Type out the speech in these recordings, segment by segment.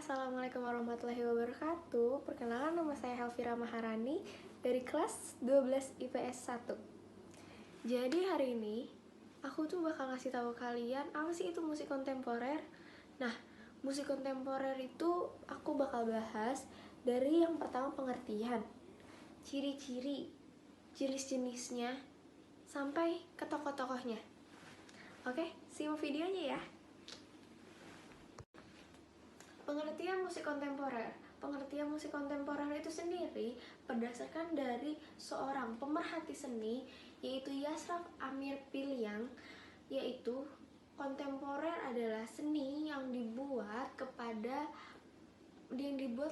Assalamualaikum warahmatullahi wabarakatuh. Perkenalkan, nama saya Helvira Maharani dari kelas 12 IPS 1. Jadi hari ini aku tuh bakal ngasih tahu kalian apa sih itu musik kontemporer. Nah, musik kontemporer itu aku bakal bahas dari yang pertama pengertian, ciri-ciri, jenis-jenisnya, sampai ke tokoh-tokohnya. Oke, simak videonya ya. Pengertian musik kontemporer. Pengertian musik kontemporer itu sendiri berdasarkan dari seorang pemerhati seni, yaitu Yasraf Amir Piliang, yaitu kontemporer adalah seni yang dibuat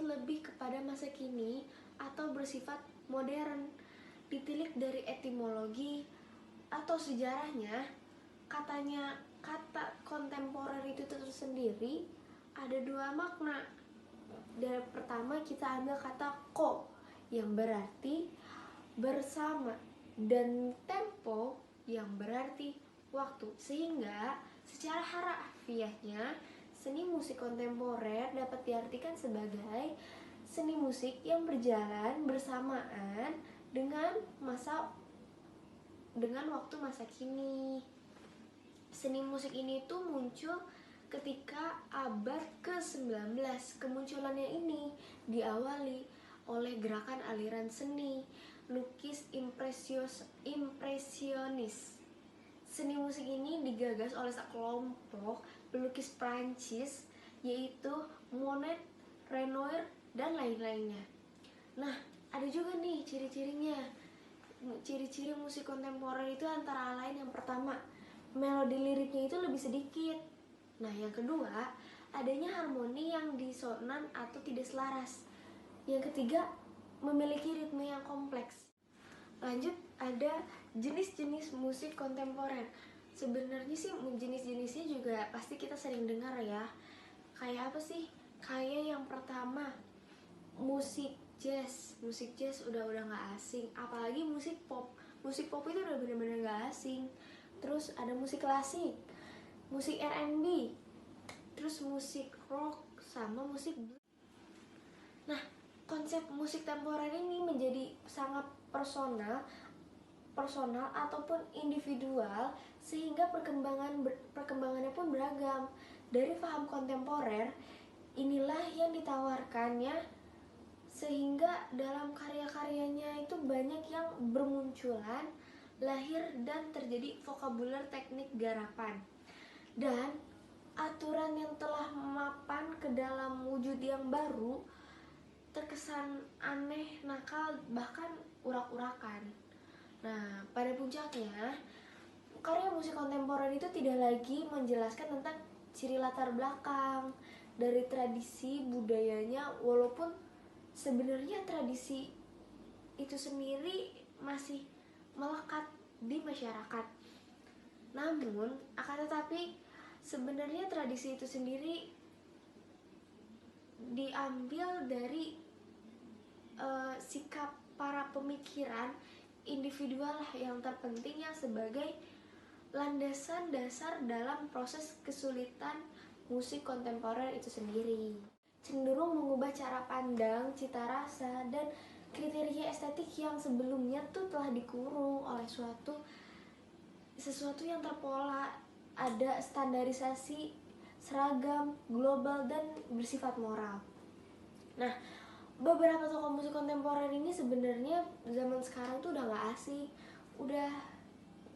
lebih kepada masa kini atau bersifat modern. Ditilik dari etimologi atau sejarahnya, kata kontemporer itu tersendiri ada dua makna. Dari pertama kita ambil kata ko yang berarti bersama dan tempo yang berarti waktu, sehingga secara harafiahnya seni musik kontemporer dapat diartikan sebagai seni musik yang berjalan bersamaan dengan waktu masa kini. Seni musik ini tuh muncul ketika abad ke-19. Kemunculannya ini diawali oleh gerakan aliran seni lukis impresionis. Seni musik ini digagas oleh sekelompok pelukis Prancis, yaitu Monet, Renoir, dan lain-lainnya. Nah, ada juga nih ciri-cirinya. Ciri-ciri musik kontemporer itu antara lain, yang pertama, melodi liriknya itu lebih sedikit. Nah, yang kedua, adanya harmoni yang disonan atau tidak selaras. Yang ketiga, memiliki ritme yang kompleks. Lanjut, ada jenis-jenis musik kontemporer. Sebenarnya sih jenis-jenisnya juga pasti kita sering dengar ya. Kayak apa sih? Kayak yang pertama, musik jazz. Musik jazz udah gak asing. Apalagi musik pop. Musik pop itu udah bener-bener gak asing. Terus ada musik klasik, musik R&B, terus musik rock, sama musik blues. Nah, konsep musik temporer ini menjadi sangat personal ataupun individual, sehingga perkembangannya pun beragam. Dari paham kontemporer inilah yang ditawarkannya, sehingga dalam karya-karyanya itu banyak yang bermunculan, lahir, dan terjadi vokabuler teknik garapan dan aturan yang telah mapan ke dalam wujud yang baru, terkesan aneh, nakal, bahkan urak-urakan. Nah, pada puncaknya, karya musik kontemporer itu tidak lagi menjelaskan tentang ciri latar belakang dari tradisi budayanya, walaupun sebenarnya tradisi itu sendiri masih melekat di masyarakat. Namun, akan tetapi sebenarnya tradisi itu sendiri diambil dari sikap para pemikiran individual yang terpenting, yang sebagai landasan dasar dalam proses kesulitan musik kontemporer itu sendiri. Cenderung mengubah cara pandang, cita rasa, dan kriteria estetik yang sebelumnya tuh telah dikurung oleh sesuatu yang terpola, ada standarisasi, seragam, global, dan bersifat moral. Nah, beberapa tokoh musik kontemporer ini sebenarnya zaman sekarang tuh udah gak asing. Udah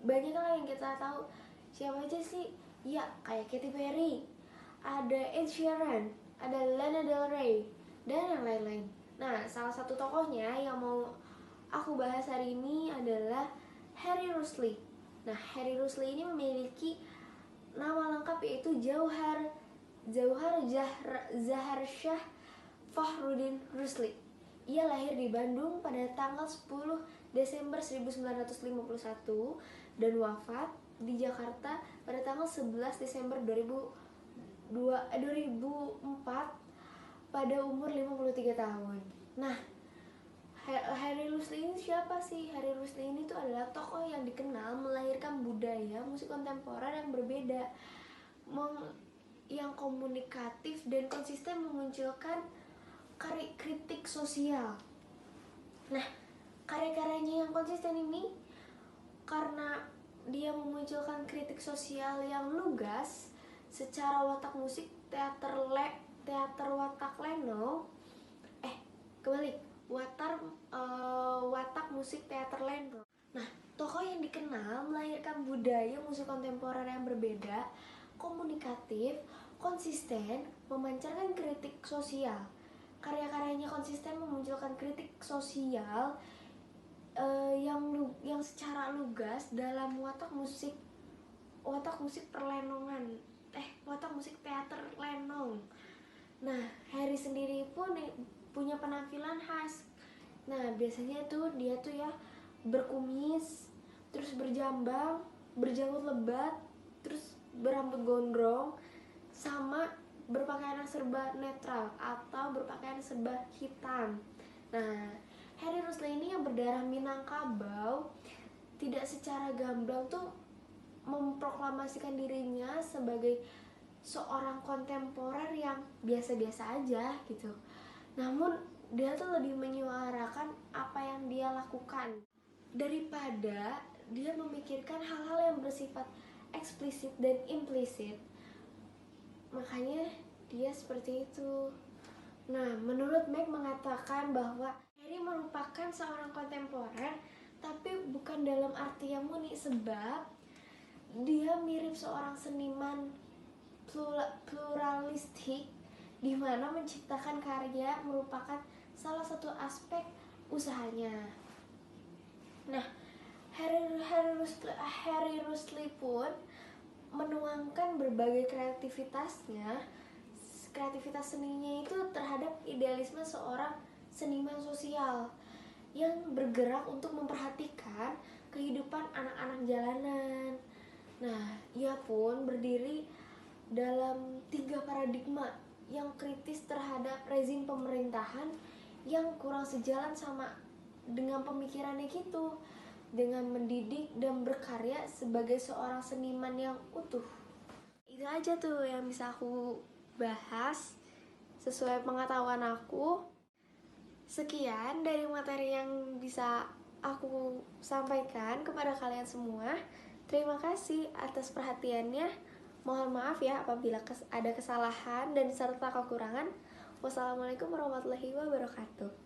banyak lah yang kita tahu. Siapa aja sih? Ya, kayak Katy Perry, ada Ed Sheeran, ada Lana Del Rey, dan yang lain-lain. Nah, salah satu tokohnya yang mau aku bahas hari ini adalah Harry Rusli. Nah, Harry Rusli ini memiliki nama lengkap yaitu Jauhar Zaharsyah Fakhruddin Rusli. Ia lahir di Bandung pada tanggal 10 Desember 1951 dan wafat di Jakarta pada tanggal 11 Desember 2004 pada umur 53 tahun. Nah, Harry Rusli ini siapa sih? Harry Rusli ini tuh adalah tokoh yang dikenal melahirkan budaya musik kontemporer yang berbeda, yang komunikatif dan konsisten memunculkan kritik sosial. Nah, karya-karyanya yang konsisten ini karena dia memunculkan kritik sosial yang lugas secara watak musik teater watak lenong watak musik teater lenong. Nah, tokoh yang dikenal melahirkan budaya musik kontemporer yang berbeda, komunikatif, konsisten, memancarkan kritik sosial. Karya-karyanya konsisten memunculkan kritik sosial yang secara lugas dalam watak musik perlenongan watak musik teater lenong. Nah, Harry sendiri pun punya penampilan khas. Nah, biasanya dia ya berkumis, terus berjambang, berjanggut lebat, terus berambut gondrong, sama berpakaian serba netral atau berpakaian serba hitam. Nah, Harry Rusli ini yang berdarah Minangkabau tidak secara gamblang tuh memproklamasikan dirinya sebagai seorang kontemporer yang biasa-biasa aja gitu. Namun dia tuh lebih menyuarakan apa yang dia lakukan daripada dia memikirkan hal-hal yang bersifat eksplisit dan implisit. Makanya dia seperti itu. Nah, menurut Meg mengatakan bahwa Harry merupakan seorang kontemporer, tapi bukan dalam arti yang murni, sebab dia mirip seorang seniman pluralistik di mana menciptakan karya merupakan salah satu aspek usahanya. Nah, Harry Rusli pun menuangkan berbagai kreativitas seninya itu terhadap idealisme seorang seniman sosial yang bergerak untuk memperhatikan kehidupan anak-anak jalanan. Nah, ia pun berdiri dalam 3 paradigma yang kritis terhadap rezim pemerintahan yang kurang sejalan sama dengan pemikirannya gitu, dengan mendidik dan berkarya sebagai seorang seniman yang utuh. Itu aja tuh yang bisa aku bahas sesuai pengetahuan aku. Sekian dari materi yang bisa aku sampaikan kepada kalian semua. Terima kasih atas perhatiannya. Mohon maaf ya apabila ada kesalahan dan serta kekurangan. Wassalamualaikum warahmatullahi wabarakatuh.